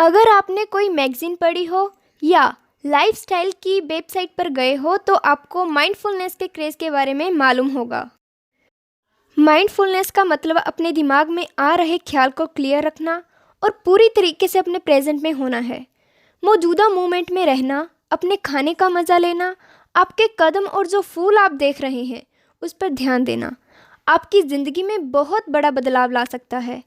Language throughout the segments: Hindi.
अगर आपने कोई मैगज़ीन पढ़ी हो या लाइफस्टाइल की वेबसाइट पर गए हो तो आपको माइंडफुलनेस के क्रेज़ के बारे में मालूम होगा। माइंडफुलनेस का मतलब अपने दिमाग में आ रहे ख्याल को क्लियर रखना और पूरी तरीके से अपने प्रेजेंट में होना है। मौजूदा मोमेंट में रहना, अपने खाने का मज़ा लेना, आपके कदम और जो फूल आप देख रहे हैं उस पर ध्यान देना आपकी ज़िंदगी में बहुत बड़ा बदलाव ला सकता है।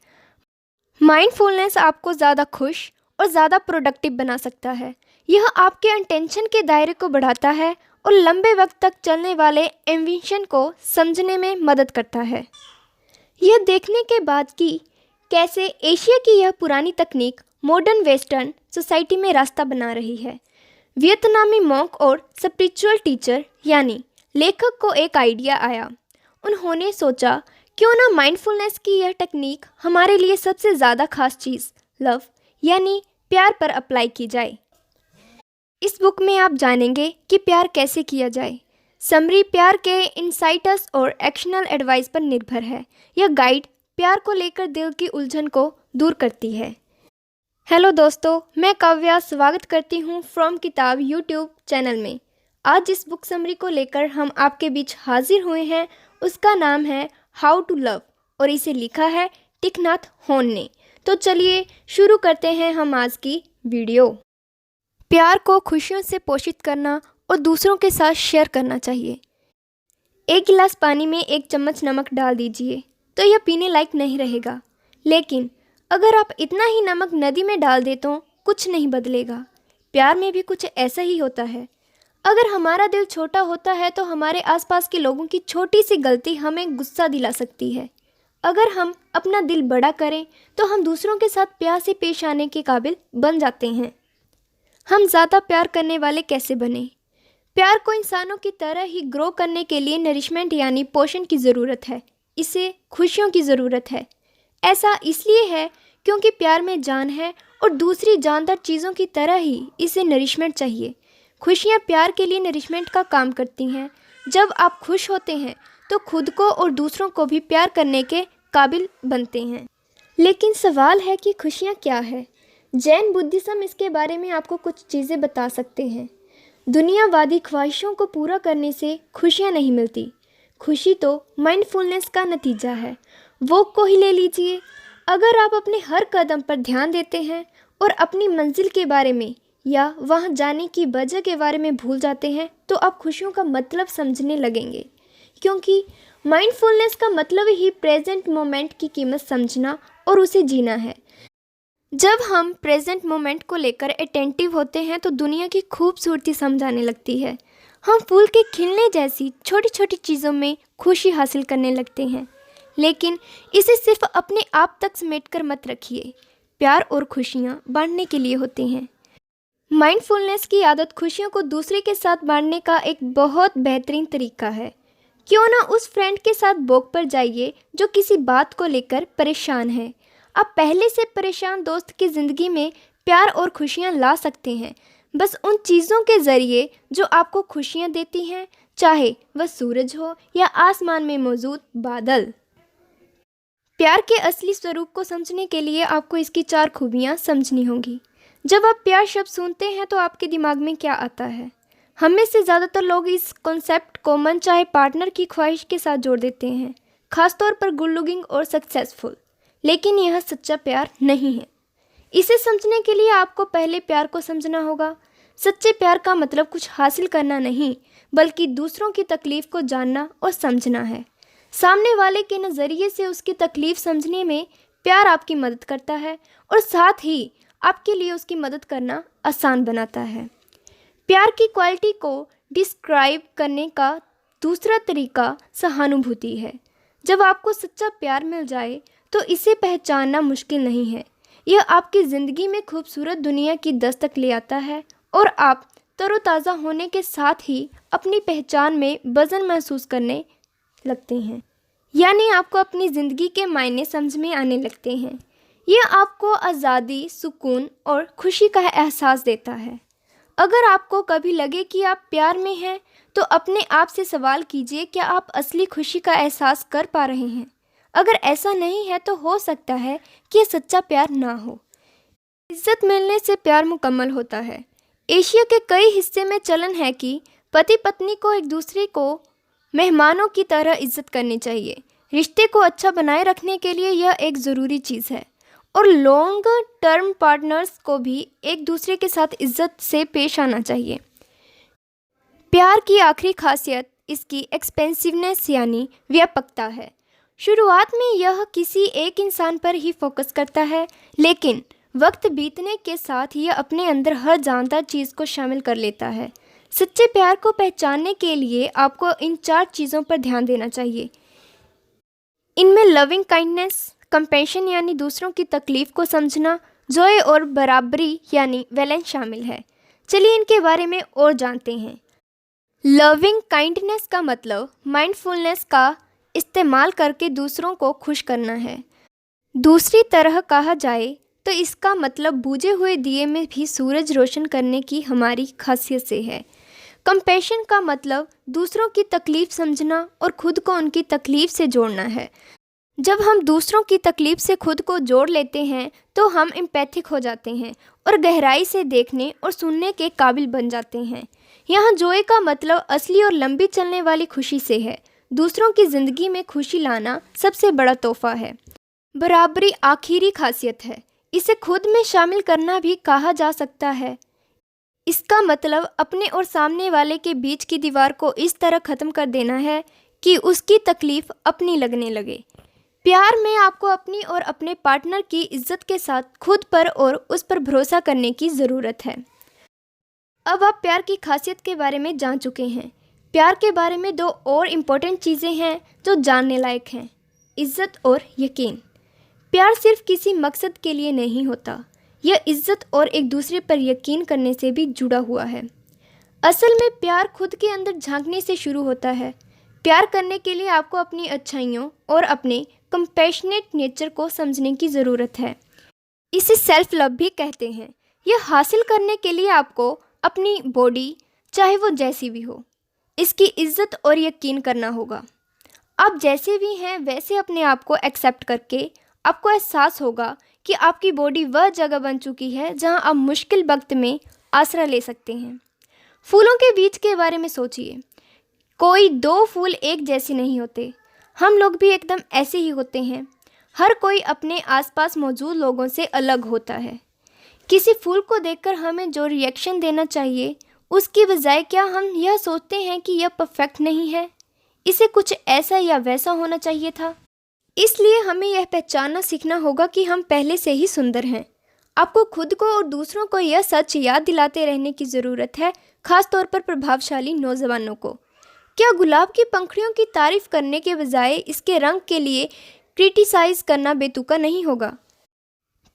माइंडफुलनेस आपको ज़्यादा खुश और ज़्यादा प्रोडक्टिव बना सकता है। यह आपके अटेंशन के दायरे को बढ़ाता है और लंबे वक्त तक चलने वाले एम्बिशन को समझने में मदद करता है। यह देखने के बाद कि कैसे एशिया की यह पुरानी तकनीक मॉडर्न वेस्टर्न सोसाइटी में रास्ता बना रही है। वियतनामी मॉन्क और स्पिरिचुअल टीचर यानी लेखक को एक आइडिया आया। उन्होंने सोचा क्यों ना माइंडफुलनेस की यह टेक्निक हमारे लिए सबसे ज़्यादा खास चीज़ लव यानी प्यार पर अप्लाई की जाए। इस बुक में आप जानेंगे कि प्यार कैसे किया जाए। समरी प्यार के इंसाइट्स और एक्शनल एडवाइस पर निर्भर है। यह गाइड प्यार को लेकर दिल की उलझन को दूर करती है। हेलो दोस्तों, मैं काव्या स्वागत करती हूँ फ्रॉम किताब यूट्यूब चैनल में। आज जिस बुक समरी को लेकर हम आपके बीच हाजिर हुए हैं उसका नाम है हाउ टू लव और इसे लिखा है टिक नाथ होन ने। तो चलिए शुरू करते हैं हम आज की वीडियो। प्यार को खुशियों से पोषित करना और दूसरों के साथ शेयर करना चाहिए। एक गिलास पानी में 1 चम्मच नमक डाल दीजिए तो यह पीने लायक नहीं रहेगा, लेकिन अगर आप इतना ही नमक नदी में डाल दें तो कुछ नहीं बदलेगा। प्यार में भी कुछ ऐसा ही होता है। अगर हमारा दिल छोटा होता है तो हमारे आसपास के लोगों की छोटी सी गलती हमें गुस्सा दिला सकती है। अगर हम अपना दिल बड़ा करें तो हम दूसरों के साथ प्यार से पेश आने के काबिल बन जाते हैं। हम ज़्यादा प्यार करने वाले कैसे बने? प्यार को इंसानों की तरह ही ग्रो करने के लिए नरिशमेंट यानी पोषण की ज़रूरत है। इसे खुशियों की ज़रूरत है। ऐसा इसलिए है क्योंकि प्यार में जान है और दूसरी जानदार चीज़ों की तरह ही इसे नरिशमेंट चाहिए। खुशियाँ प्यार के लिए नरिशमेंट का काम करती हैं। जब आप खुश होते हैं तो खुद को और दूसरों को भी प्यार करने के काबिल बनते हैं। लेकिन सवाल है कि खुशियाँ क्या है? जैन बुद्धिज़्म इसके बारे में आपको कुछ चीज़ें बता सकते हैं। दुनियावादी ख्वाहिशों को पूरा करने से खुशियाँ नहीं मिलती। खुशी तो माइंडफुलनेस का नतीजा है। वॉक को ही ले लीजिए। अगर आप अपने हर कदम पर ध्यान देते हैं और अपनी मंजिल के बारे में या वहाँ जाने की वजह के बारे में भूल जाते हैं तो आप खुशियों का मतलब समझने लगेंगे, क्योंकि माइंडफुलनेस का मतलब ही प्रेजेंट मोमेंट की कीमत समझना और उसे जीना है। जब हम प्रेजेंट मोमेंट को लेकर अटेंटिव होते हैं तो दुनिया की खूबसूरती समझ आने लगती है। हम फूल के खिलने जैसी छोटी छोटी चीज़ों में खुशी हासिल करने लगते हैं, लेकिन इसे सिर्फ अपने आप तक समेटकर मत रखिए। प्यार और खुशियाँ बांटने के लिए होते हैं। माइंडफुलनेस की आदत खुशियों को दूसरे के साथ बांटने का एक बहुत बेहतरीन तरीका है। क्यों ना उस फ्रेंड के साथ वॉक पर जाइए जो किसी बात को लेकर परेशान है। आप पहले से परेशान दोस्त की ज़िंदगी में प्यार और खुशियाँ ला सकते हैं, बस उन चीज़ों के ज़रिए जो आपको खुशियाँ देती हैं, चाहे वह सूरज हो या आसमान में मौजूद बादल। प्यार के असली स्वरूप को समझने के लिए आपको इसकी 4 खूबियाँ समझनी होंगी। जब आप प्यार शब्द सुनते हैं तो आपके दिमाग में क्या आता है? हम में से ज़्यादातर लोग इस कॉन्सेप्ट को मनचाहे पार्टनर की ख्वाहिश के साथ जोड़ देते हैं, खासतौर पर गुड लुकिंग और सक्सेसफुल। लेकिन यह सच्चा प्यार नहीं है। इसे समझने के लिए आपको पहले प्यार को समझना होगा। सच्चे प्यार का मतलब कुछ हासिल करना नहीं, बल्कि दूसरों की तकलीफ़ को जानना और समझना है। सामने वाले के नज़रिए से उसकी तकलीफ़ समझने में प्यार आपकी मदद करता है और साथ ही आपके लिए उसकी मदद करना आसान बनाता है। प्यार की क्वालिटी को डिस्क्राइब करने का दूसरा तरीका सहानुभूति है। जब आपको सच्चा प्यार मिल जाए तो इसे पहचानना मुश्किल नहीं है। यह आपकी ज़िंदगी में खूबसूरत दुनिया की दस्तक ले आता है और आप तरोताज़ा होने के साथ ही अपनी पहचान में वज़न महसूस करने लगते हैं, यानी आपको अपनी ज़िंदगी के मायने समझ में आने लगते हैं। यह आपको आज़ादी, सुकून और खुशी का एहसास देता है। अगर आपको कभी लगे कि आप प्यार में हैं तो अपने आप से सवाल कीजिए, क्या आप असली खुशी का एहसास कर पा रहे हैं? अगर ऐसा नहीं है तो हो सकता है कि यह सच्चा प्यार ना हो। इज्जत मिलने से प्यार मुकम्मल होता है। एशिया के कई हिस्से में चलन है कि पति पत्नी को एक दूसरे को मेहमानों की तरह इज्जत करनी चाहिए। रिश्ते को अच्छा बनाए रखने के लिए यह एक ज़रूरी चीज़ है और लॉन्ग टर्म पार्टनर्स को भी एक दूसरे के साथ इज्जत से पेश आना चाहिए। प्यार की आखिरी खासियत इसकी एक्सपेंसिवनेस यानी व्यापकता है। शुरुआत में यह किसी एक इंसान पर ही फोकस करता है, लेकिन वक्त बीतने के साथ यह अपने अंदर हर जानदार चीज़ को शामिल कर लेता है। सच्चे प्यार को पहचानने के लिए आपको इन 4 चीज़ों पर ध्यान देना चाहिए। इनमें लविंग काइंडनेस, कंपैशन यानी दूसरों की तकलीफ़ को समझना, जॉय और बराबरी यानी बैलेंस शामिल है। चलिए इनके बारे में और जानते हैं। लविंग काइंडनेस का मतलब माइंडफुलनेस का इस्तेमाल करके दूसरों को खुश करना है। दूसरी तरह कहा जाए तो इसका मतलब बुझे हुए दिए में भी सूरज रोशन करने की हमारी खासियत से है। कंपैशन का मतलब दूसरों की तकलीफ़ समझना और खुद को उनकी तकलीफ़ से जोड़ना है। जब हम दूसरों की तकलीफ़ से खुद को जोड़ लेते हैं तो हम एम्पैथिक हो जाते हैं और गहराई से देखने और सुनने के काबिल बन जाते हैं। यहाँ जॉय का मतलब असली और लंबी चलने वाली खुशी से है। दूसरों की ज़िंदगी में खुशी लाना सबसे बड़ा तोहफा है। बराबरी आखिरी खासियत है। इसे खुद में शामिल करना भी कहा जा सकता है। इसका मतलब अपने और सामने वाले के बीच की दीवार को इस तरह ख़त्म कर देना है कि उसकी तकलीफ़ अपनी लगने लगे। प्यार में आपको अपनी और अपने पार्टनर की इज्जत के साथ खुद पर और उस पर भरोसा करने की ज़रूरत है। अब आप प्यार की खासियत के बारे में जान चुके हैं। प्यार के बारे में 2 और इम्पोर्टेंट चीज़ें हैं जो जानने लायक हैं, इज्जत और यकीन। प्यार सिर्फ किसी मकसद के लिए नहीं होता, यह इज्जत और एक दूसरे पर यकीन करने से भी जुड़ा हुआ है। असल में प्यार खुद के अंदर झांकने से शुरू होता है। प्यार करने के लिए आपको अपनी अच्छाइयों और अपने कंपैशनेट नेचर को समझने की ज़रूरत है। इसे सेल्फ लव भी कहते हैं। यह हासिल करने के लिए आपको अपनी बॉडी, चाहे वो जैसी भी हो, इसकी इज्जत और यकीन करना होगा। आप जैसे भी हैं वैसे अपने आप को एक्सेप्ट करके आपको एहसास होगा कि आपकी बॉडी वह जगह बन चुकी है जहां आप मुश्किल वक्त में आसरा ले सकते हैं। फूलों के बीज के बारे में सोचिए। कोई 2 फूल एक जैसे नहीं होते। हम लोग भी एकदम ऐसे ही होते हैं। हर कोई अपने आसपास मौजूद लोगों से अलग होता है। किसी फूल को देखकर हमें जो रिएक्शन देना चाहिए उसकी बजाय क्या हम यह सोचते हैं कि यह परफेक्ट नहीं है, इसे कुछ ऐसा या वैसा होना चाहिए था। इसलिए हमें यह पहचानना सीखना होगा कि हम पहले से ही सुंदर हैं। आपको खुद को और दूसरों को यह सच याद दिलाते रहने की ज़रूरत है, ख़ास तौर पर प्रभावशाली नौजवानों को। क्या गुलाब की पंखुड़ियों की तारीफ़ करने के बजाय इसके रंग के लिए क्रिटिसाइज़ करना बेतुका नहीं होगा?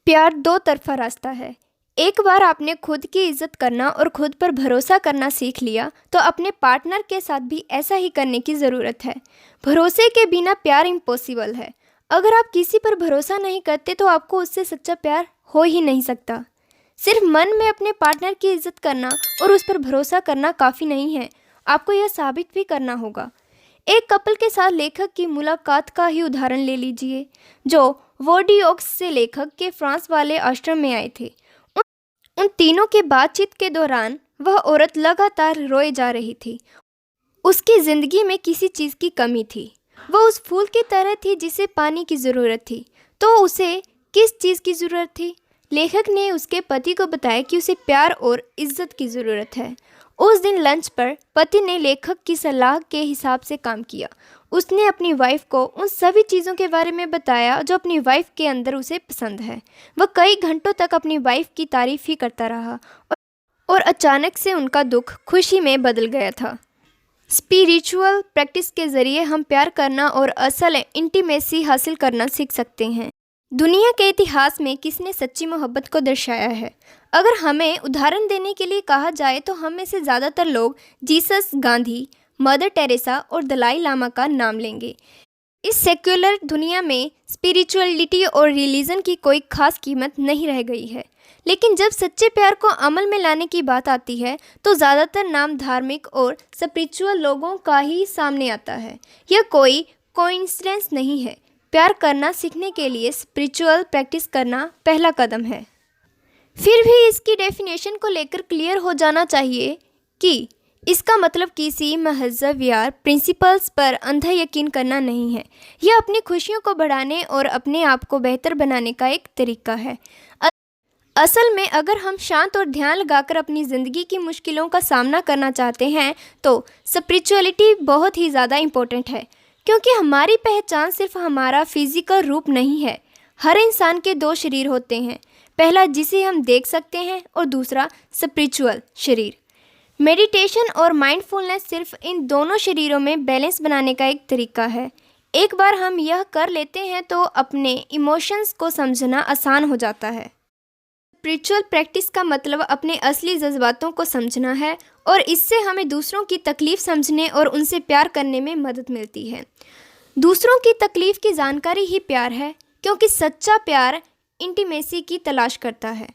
प्यार 2 तरफा रास्ता है। एक बार आपने खुद की इज्जत करना और खुद पर भरोसा करना सीख लिया तो अपने पार्टनर के साथ भी ऐसा ही करने की ज़रूरत है। भरोसे के बिना प्यार इम्पॉसिबल है। अगर आप किसी पर भरोसा नहीं करते तो आपको उससे सच्चा प्यार हो ही नहीं सकता। सिर्फ मन में अपने पार्टनर की इज्जत करना और उस पर भरोसा करना काफ़ी नहीं है, आपको यह साबित भी करना होगा। एक कपल के साथ लेखक की मुलाकात का ही उदाहरण ले लीजिए, जो वोडियोक्स से लेखक के फ्रांस वाले आश्रम में आए थे। उन तीनों के बातचीत के दौरान वह औरत लगातार रोए जा रही थी। उसकी ज़िंदगी में किसी चीज़ की कमी थी। वह उस फूल की तरह थी जिसे पानी की ज़रूरत थी। तो उसे किस चीज़ की ज़रूरत थी? लेखक ने उसके पति को बताया कि उसे प्यार और इज्जत की ज़रूरत है। उस दिन लंच पर पति ने लेखक की सलाह के हिसाब से काम किया। उसने अपनी वाइफ को उन सभी चीज़ों के बारे में बताया जो अपनी वाइफ के अंदर उसे पसंद है। वह कई घंटों तक अपनी वाइफ की तारीफ़ ही करता रहा और अचानक से उनका दुख खुशी में बदल गया था। स्पिरिचुअल प्रैक्टिस के ज़रिए हम प्यार करना और असल इंटीमेसी हासिल करना सीख सकते हैं। दुनिया के इतिहास में किसने सच्ची मोहब्बत को दर्शाया है? अगर हमें उदाहरण देने के लिए कहा जाए तो हम में से ज़्यादातर लोग जीसस, गांधी, मदर टेरेसा और दलाई लामा का नाम लेंगे। इस सेक्युलर दुनिया में स्पिरिचुअलिटी और रिलीजन की कोई खास कीमत नहीं रह गई है, लेकिन जब सच्चे प्यार को अमल में लाने की बात आती है तो ज़्यादातर नाम धार्मिक और स्पिरिचुअल लोगों का ही सामने आता है। यह कोई कोइंसिडेंस नहीं है। प्यार करना सीखने के लिए स्पिरिचुअल प्रैक्टिस करना पहला कदम है। फिर भी इसकी डेफिनेशन को लेकर क्लियर हो जाना चाहिए कि इसका मतलब किसी महज़ब या प्रिंसिपल्स पर अंधा यकीन करना नहीं है। यह अपनी खुशियों को बढ़ाने और अपने आप को बेहतर बनाने का एक तरीका है। असल में अगर हम शांत और ध्यान लगाकर अपनी ज़िंदगी की मुश्किलों का सामना करना चाहते हैं तो स्पिरिचुअलिटी बहुत ही ज़्यादा इम्पोर्टेंट है, क्योंकि हमारी पहचान सिर्फ हमारा फिजिकल रूप नहीं है। हर इंसान के दो शरीर होते हैं, पहला जिसे हम देख सकते हैं और दूसरा स्पिरिचुअल शरीर। मेडिटेशन और माइंडफुलनेस सिर्फ इन दोनों शरीरों में बैलेंस बनाने का एक तरीका है। एक बार हम यह कर लेते हैं तो अपने इमोशंस को समझना आसान हो जाता है। स्पिरिचुअल प्रैक्टिस का मतलब अपने असली जज्बातों को समझना है और इससे हमें दूसरों की तकलीफ़ समझने और उनसे प्यार करने में मदद मिलती है। दूसरों की तकलीफ़ की जानकारी ही प्यार है, क्योंकि सच्चा प्यार इंटीमेसी की तलाश करता है।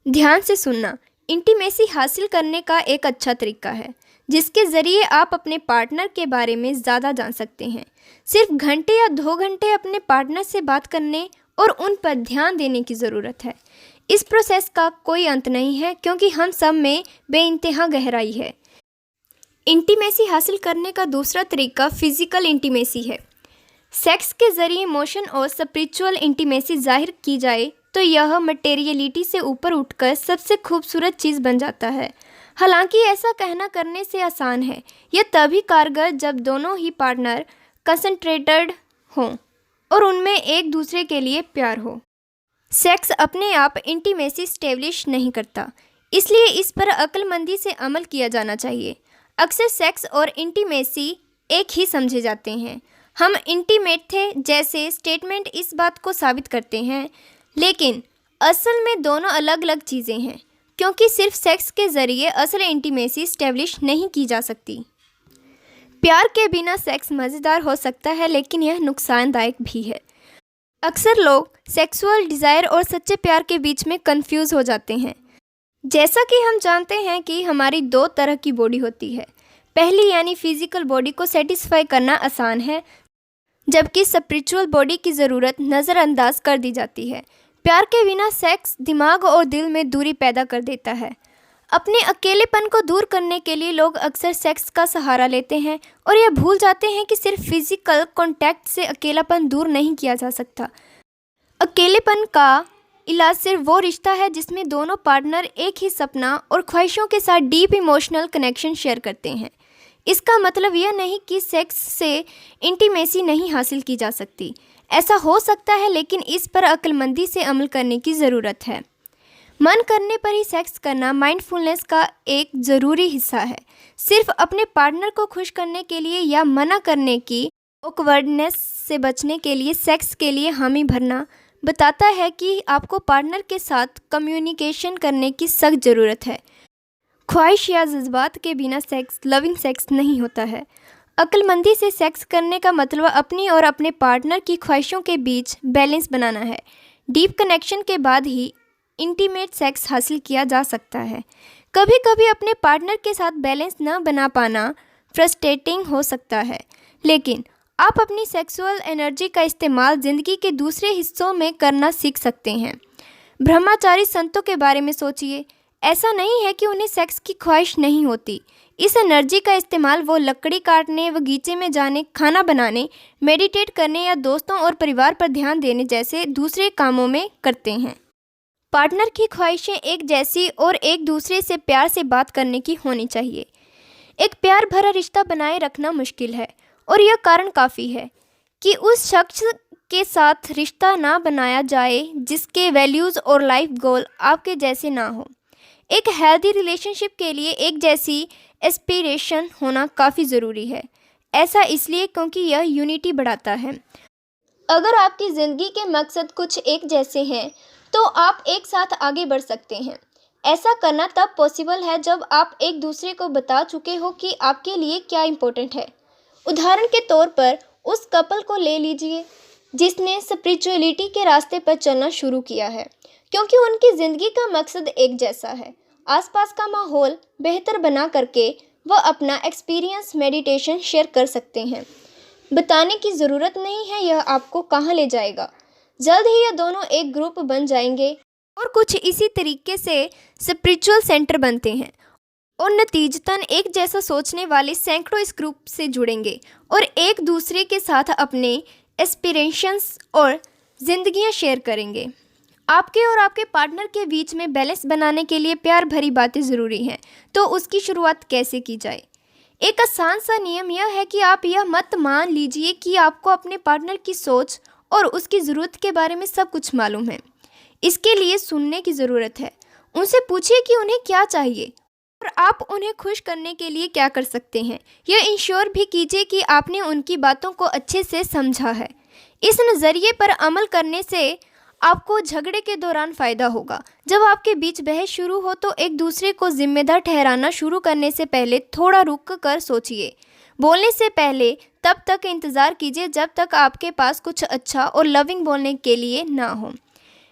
ध्यान से सुनना इंटीमेसी हासिल करने का एक अच्छा तरीका है, जिसके ज़रिए आप अपने पार्टनर के बारे में ज़्यादा जान सकते हैं। सिर्फ घंटे या 2 घंटे अपने पार्टनर से बात करने और उन पर ध्यान देने की ज़रूरत है। इस प्रोसेस का कोई अंत नहीं है, क्योंकि हम सब में बेइंतहा गहराई है। इंटीमेसी हासिल करने का दूसरा तरीका फिज़िकल इंटीमेसी है। सेक्स के ज़रिए इमोशन और स्पिरिचुअल इंटीमेसी जाहिर की जाए तो यह मटेरियलिटी से ऊपर उठकर सबसे खूबसूरत चीज़ बन जाता है। हालांकि ऐसा कहना करने से आसान है, यह तभी कारगर जब दोनों ही पार्टनर कंसंट्रेटेड हों और उनमें एक दूसरे के लिए प्यार हो। सेक्स अपने आप इंटीमेसी स्टेब्लिश नहीं करता, इसलिए इस पर अक्लमंदी से अमल किया जाना चाहिए। अक्सर सेक्स और इंटीमेसी एक ही समझे जाते हैं। हम इंटीमेट थे जैसे स्टेटमेंट इस बात को साबित करते हैं, लेकिन असल में दोनों अलग अलग चीज़ें हैं, क्योंकि सिर्फ सेक्स के ज़रिए असल इंटीमेसी स्टेब्लिश नहीं की जा सकती। प्यार के बिना सेक्स मज़ेदार हो सकता है, लेकिन यह नुकसानदायक भी है। अक्सर लोग सेक्सुअल डिज़ायर और सच्चे प्यार के बीच में कंफ्यूज हो जाते हैं। जैसा कि हम जानते हैं कि हमारी 2 तरह की बॉडी होती है। पहली यानी फिज़िकल बॉडी को सेटिस्फाई करना आसान है, जबकि स्पिरिचुअल बॉडी की ज़रूरत नज़रअंदाज कर दी जाती है। प्यार के बिना सेक्स दिमाग और दिल में दूरी पैदा कर देता है। अपने अकेलेपन को दूर करने के लिए लोग अक्सर सेक्स का सहारा लेते हैं और यह भूल जाते हैं कि सिर्फ फिजिकल कांटेक्ट से अकेलापन दूर नहीं किया जा सकता। अकेलेपन का इलाज सिर्फ वो रिश्ता है जिसमें दोनों पार्टनर एक ही सपना और ख्वाहिशों के साथ डीप इमोशनल कनेक्शन शेयर करते हैं। इसका मतलब यह नहीं कि सेक्स से इंटीमेसी नहीं हासिल की जा सकती। ऐसा हो सकता है, लेकिन इस पर अक्लमंदी से अमल करने की ज़रूरत है। मन करने पर ही सेक्स करना माइंडफुलनेस का एक ज़रूरी हिस्सा है। सिर्फ अपने पार्टनर को खुश करने के लिए या मना करने की ऑकवर्डनेस से बचने के लिए सेक्स के लिए हामी भरना बताता है कि आपको पार्टनर के साथ कम्युनिकेशन करने की सख्त ज़रूरत है। ख्वाहिश या जज्बात के बिना सेक्स लविंग सेक्स नहीं होता है। अक्लमंदी से सेक्स करने का मतलब अपनी और अपने पार्टनर की ख्वाहिशों के बीच बैलेंस बनाना है। डीप कनेक्शन के बाद ही इंटीमेट सेक्स हासिल किया जा सकता है। कभी कभी अपने पार्टनर के साथ बैलेंस न बना पाना फ्रस्ट्रेटिंग हो सकता है, लेकिन आप अपनी सेक्सुअल एनर्जी का इस्तेमाल ज़िंदगी के दूसरे हिस्सों में करना सीख सकते हैं। ब्रह्मचारी संतों के बारे में सोचिए। ऐसा नहीं है कि उन्हें सेक्स की ख्वाहिश नहीं होती। इस एनर्जी का इस्तेमाल वो लकड़ी काटने, बगीचे में जाने, खाना बनाने, मेडिटेट करने या दोस्तों और परिवार पर ध्यान देने जैसे दूसरे कामों में करते हैं। पार्टनर की ख्वाहिशें एक जैसी और एक दूसरे से प्यार से बात करने की होनी चाहिए। एक प्यार भरा रिश्ता बनाए रखना मुश्किल है और यह कारण काफ़ी है कि उस शख्स के साथ रिश्ता ना बनाया जाए जिसके वैल्यूज़ और लाइफ गोल आपके जैसे ना हो। एक हेल्दी रिलेशनशिप के लिए एक जैसी एस्पिरेशन होना काफ़ी ज़रूरी है। ऐसा इसलिए क्योंकि यह यूनिटी बढ़ाता है। अगर आपकी ज़िंदगी के मकसद कुछ एक जैसे हैं तो आप एक साथ आगे बढ़ सकते हैं। ऐसा करना तब पॉसिबल है जब आप एक दूसरे को बता चुके हो कि आपके लिए क्या इम्पोर्टेंट है। उदाहरण के तौर पर उस कपल को ले लीजिए जिसने स्पिरिचुअलिटी के रास्ते पर चलना शुरू किया है, क्योंकि उनकी ज़िंदगी का मकसद एक जैसा है। आसपास का माहौल बेहतर बना करके वह अपना एक्सपीरियंस मेडिटेशन शेयर कर सकते हैं। बताने की ज़रूरत नहीं है यह आपको कहाँ ले जाएगा। जल्द ही ये दोनों एक ग्रुप बन जाएंगे और कुछ इसी तरीके से स्पिरिचुअल सेंटर बनते हैं और नतीजतन एक जैसा सोचने वाले सैकड़ों इस ग्रुप से जुड़ेंगे और एक दूसरे के साथ अपने एस्पिरेशंस और ज़िंदगियां शेयर करेंगे। आपके और आपके पार्टनर के बीच में बैलेंस बनाने के लिए प्यार भरी बातें ज़रूरी हैं। तो उसकी शुरुआत कैसे की जाए? एक आसान सा नियम यह है कि आप यह मत मान लीजिए कि आपको अपने पार्टनर की सोच और उसकी ज़रूरत के बारे में सब कुछ मालूम है। इसके लिए सुनने की ज़रूरत है। उनसे पूछिए कि उन्हें क्या चाहिए और आप उन्हें खुश करने के लिए क्या कर सकते हैं। यह इंश्योर भी कीजिए कि आपने उनकी बातों को अच्छे से समझा है। इस नज़रिए पर अमल करने से आपको झगड़े के दौरान फ़ायदा होगा। जब आपके बीच बहस शुरू हो तो एक दूसरे को जिम्मेदार ठहराना शुरू करने से पहले थोड़ा रुक कर सोचिए। बोलने से पहले तब तक इंतज़ार कीजिए जब तक आपके पास कुछ अच्छा और लविंग बोलने के लिए ना हो।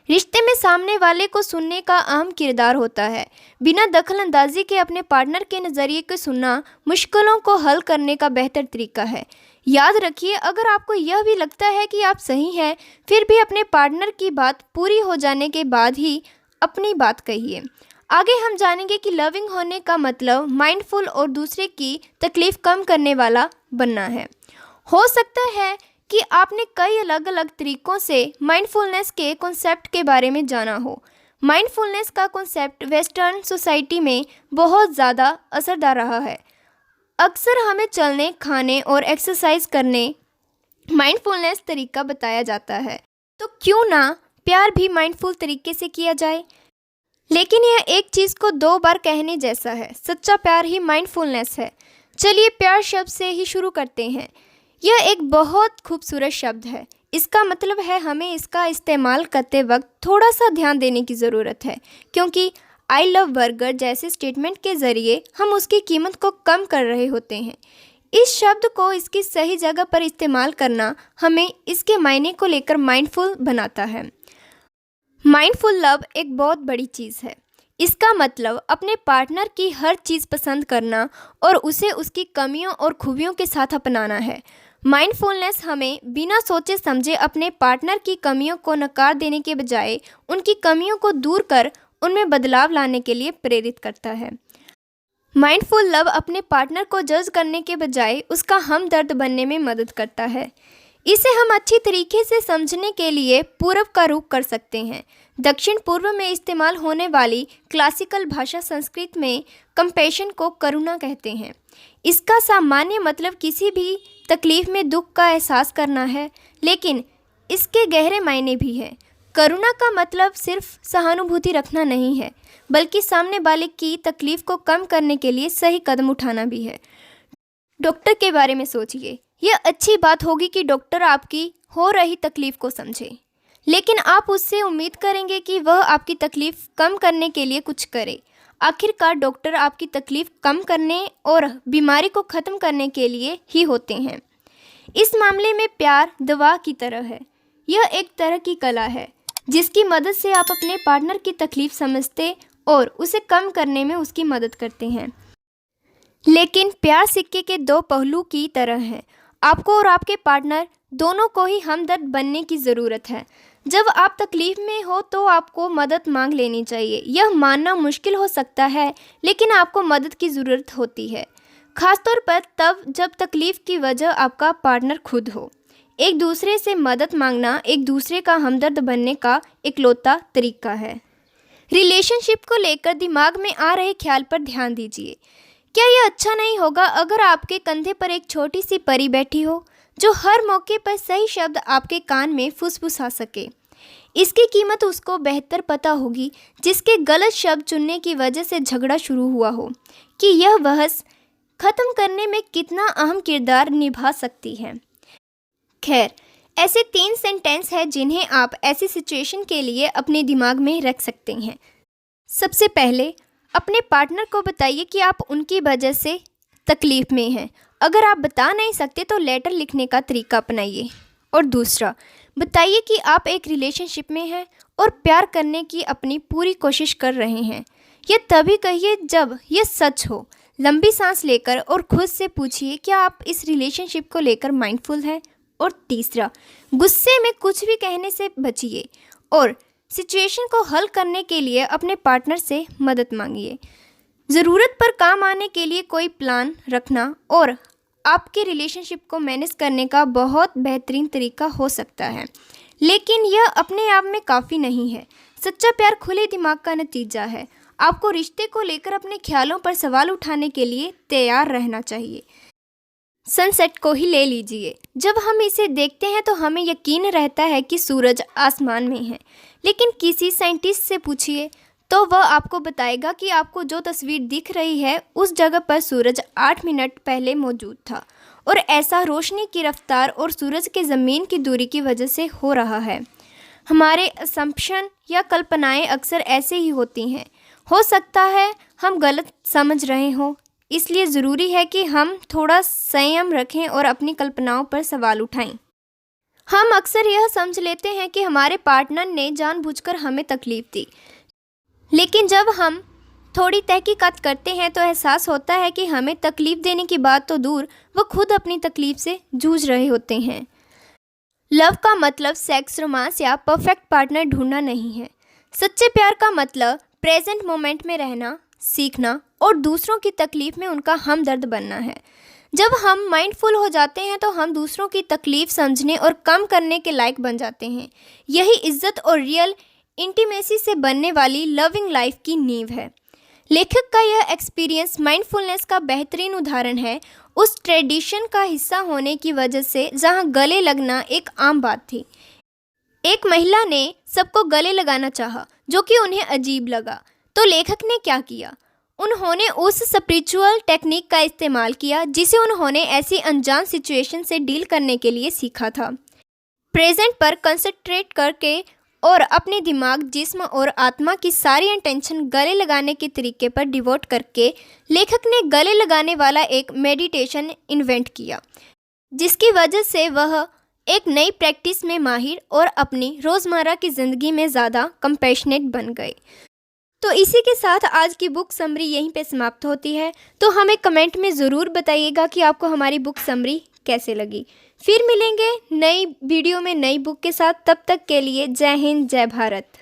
रिश्ते में सामने वाले को सुनने का अहम किरदार होता है। बिना दखलंदाजी के अपने पार्टनर के नज़रिए को सुनना मुश्किलों को हल करने का बेहतर तरीका है। याद रखिए, अगर आपको यह भी लगता है कि आप सही हैं, फिर भी अपने पार्टनर की बात पूरी हो जाने के बाद ही अपनी बात कहिए। आगे हम जानेंगे कि लविंग होने का मतलब माइंडफुल और दूसरे की तकलीफ़ कम करने वाला बनना है। हो सकता है कि आपने कई अलग अलग तरीक़ों से माइंडफुलनेस के कॉन्सेप्ट के बारे में जाना हो। माइंडफुलनेस का कॉन्सेप्ट वेस्टर्न सोसाइटी में बहुत ज़्यादा असरदार रहा है। अक्सर हमें चलने, खाने और एक्सरसाइज करने माइंडफुलनेस तरीका बताया जाता है। तो क्यों ना प्यार भी माइंडफुल तरीके से किया जाए? लेकिन यह एक चीज़ को दो बार कहने जैसा है। सच्चा प्यार ही माइंडफुलनेस है। चलिए प्यार शब्द से ही शुरू करते हैं। यह एक बहुत खूबसूरत शब्द है। इसका मतलब है हमें इसका इस्तेमाल करते वक्त थोड़ा सा ध्यान देने की ज़रूरत है, क्योंकि आई लव बर्गर जैसे स्टेटमेंट के ज़रिए हम उसकी कीमत को कम कर रहे होते हैं। इस शब्द को इसकी सही जगह पर इस्तेमाल करना हमें इसके मायने को लेकर माइंडफुल बनाता है। माइंडफुल लव एक बहुत बड़ी चीज़ है। इसका मतलब अपने पार्टनर की हर चीज़ पसंद करना और उसे उसकी कमियों और खूबियों के साथ अपनाना है। माइंडफुलनेस हमें बिना सोचे समझे अपने पार्टनर की कमियों को नकार देने के बजाय उनकी कमियों को दूर कर उनमें बदलाव लाने के लिए प्रेरित करता है। माइंडफुल लव अपने पार्टनर को जज करने के बजाय उसका हमदर्द बनने में मदद करता है। इसे हम अच्छी तरीके से समझने के लिए पूरब का रूप कर सकते हैं। दक्षिण पूर्व में इस्तेमाल होने वाली क्लासिकल भाषा संस्कृत में कंपैशन को करुणा कहते हैं। इसका सामान्य मतलब किसी भी तकलीफ़ में दुख का एहसास करना है, लेकिन इसके गहरे मायने भी हैं। करुणा का मतलब सिर्फ सहानुभूति रखना नहीं है, बल्कि सामने वाले की तकलीफ़ को कम करने के लिए सही कदम उठाना भी है। डॉक्टर के बारे में सोचिए। यह अच्छी बात होगी कि डॉक्टर आपकी हो रही तकलीफ़ को समझे, लेकिन आप उससे उम्मीद करेंगे कि वह आपकी तकलीफ़ कम करने के लिए कुछ करे। आखिरकार डॉक्टर आपकी तकलीफ़ कम करने और बीमारी को ख़त्म करने के लिए ही होते हैं। इस मामले में प्यार दवा की तरह है। यह एक तरह की कला है जिसकी मदद से आप अपने पार्टनर की तकलीफ़ समझते और उसे कम करने में उसकी मदद करते हैं। लेकिन प्यार सिक्के के दो पहलू की तरह है। आपको और आपके पार्टनर दोनों को ही हमदर्द बनने की ज़रूरत है। जब आप तकलीफ़ में हो तो आपको मदद मांग लेनी चाहिए। यह मानना मुश्किल हो सकता है, लेकिन आपको मदद की ज़रूरत होती है, ख़ासतौर पर तब जब तकलीफ़ की वजह आपका पार्टनर खुद हो। एक दूसरे से मदद मांगना एक दूसरे का हमदर्द बनने का इकलौता तरीका है। रिलेशनशिप को लेकर दिमाग में आ रहे ख्याल पर ध्यान दीजिए। क्या यह अच्छा नहीं होगा अगर आपके कंधे पर एक छोटी सी परी बैठी हो जो हर मौके पर सही शब्द आपके कान में फुसफुसा सके? इसकी कीमत उसको बेहतर पता होगी जिसके गलत शब्द चुनने की वजह से झगड़ा शुरू हुआ हो कि यह बहस ख़त्म करने में कितना अहम किरदार निभा सकती है। खैर, ऐसे 3 सेंटेंस हैं जिन्हें आप ऐसी सिचुएशन के लिए अपने दिमाग में रख सकते हैं। सबसे पहले, अपने पार्टनर को बताइए कि आप उनकी वजह से तकलीफ़ में हैं। अगर आप बता नहीं सकते तो लेटर लिखने का तरीका अपनाइए। और दूसरा, बताइए कि आप एक रिलेशनशिप में हैं और प्यार करने की अपनी पूरी कोशिश कर रहे हैं। यह तभी कहिए जब यह सच हो। लंबी सांस लेकर और खुद से पूछिए, क्या आप इस रिलेशनशिप को लेकर माइंडफुल हैं? और तीसरा, गुस्से में कुछ भी कहने से बचिए और सिचुएशन को हल करने के लिए अपने पार्टनर से मदद मांगिए। ज़रूरत पर काम आने के लिए कोई प्लान रखना और आपके रिलेशनशिप को मैनेज करने का बहुत बेहतरीन तरीका हो सकता है, लेकिन यह अपने आप में काफ़ी नहीं है। सच्चा प्यार खुले दिमाग का नतीजा है। आपको रिश्ते को लेकर अपने ख्यालों पर सवाल उठाने के लिए तैयार रहना चाहिए। सनसेट को ही ले लीजिए। जब हम इसे देखते हैं तो हमें यकीन रहता है कि सूरज आसमान में है, लेकिन किसी साइंटिस्ट से पूछिए तो वह आपको बताएगा कि आपको जो तस्वीर दिख रही है उस जगह पर सूरज 8 मिनट पहले मौजूद था, और ऐसा रोशनी की रफ्तार और सूरज के ज़मीन की दूरी की वजह से हो रहा है। हमारे असम्पशन या कल्पनाएं अक्सर ऐसे ही होती हैं। हो सकता है हम गलत समझ रहे हों, इसलिए ज़रूरी है कि हम थोड़ा संयम रखें और अपनी कल्पनाओं पर सवाल उठाएं। हम अक्सर यह समझ लेते हैं कि हमारे पार्टनर ने जानबूझकर हमें तकलीफ़ दी, लेकिन जब हम थोड़ी तहकीकात करते हैं तो एहसास होता है कि हमें तकलीफ़ देने की बात तो दूर, वो खुद अपनी तकलीफ़ से जूझ रहे होते हैं। लव का मतलब सेक्स, रोमांस या परफेक्ट पार्टनर ढूंढना नहीं है। सच्चे प्यार का मतलब प्रेजेंट मोमेंट में रहना सीखना और दूसरों की तकलीफ़ में उनका हमदर्द बनना है। जब हम माइंडफुल हो जाते हैं तो हम दूसरों की तकलीफ़ समझने और कम करने के लायक बन जाते हैं। यही इज्जत और रियल इंटीमेसी से बनने वाली लविंग लाइफ की नींव है। लेखक का यह एक्सपीरियंस माइंडफुलनेस का बेहतरीन उदाहरण है, उस ट्रेडिशन का हिस्सा होने की वजह से जहां गले लगना एक आम बात थी। एक महिला ने सबको गले लगाना चाहा, जो कि उन्हें अजीब लगा। तो लेखक ने क्या किया? उन्होंने उस स्पिरिचुअल टेक्निक का इस्तेमाल किया जिसे उन्होंने ऐसी अनजान सिचुएशन से डील करने के लिए सीखा था। प्रेजेंट पर कंसंट्रेट करके और अपने दिमाग, जिस्म और आत्मा की सारी इंटेंशन गले लगाने के तरीके पर डिवोट करके लेखक ने गले लगाने वाला एक मेडिटेशन इन्वेंट किया, जिसकी वजह से वह एक नई प्रैक्टिस में माहिर और अपनी रोज़मर्रा की ज़िंदगी में ज़्यादा कंपैशनेट बन गए। तो इसी के साथ आज की बुक समरी यहीं पे समाप्त होती है। तो हमें कमेंट में ज़रूर बताइएगा कि आपको हमारी बुक समरी कैसे लगी। फिर मिलेंगे नई वीडियो में नई बुक के साथ। तब तक के लिए जय हिंद, जय भारत।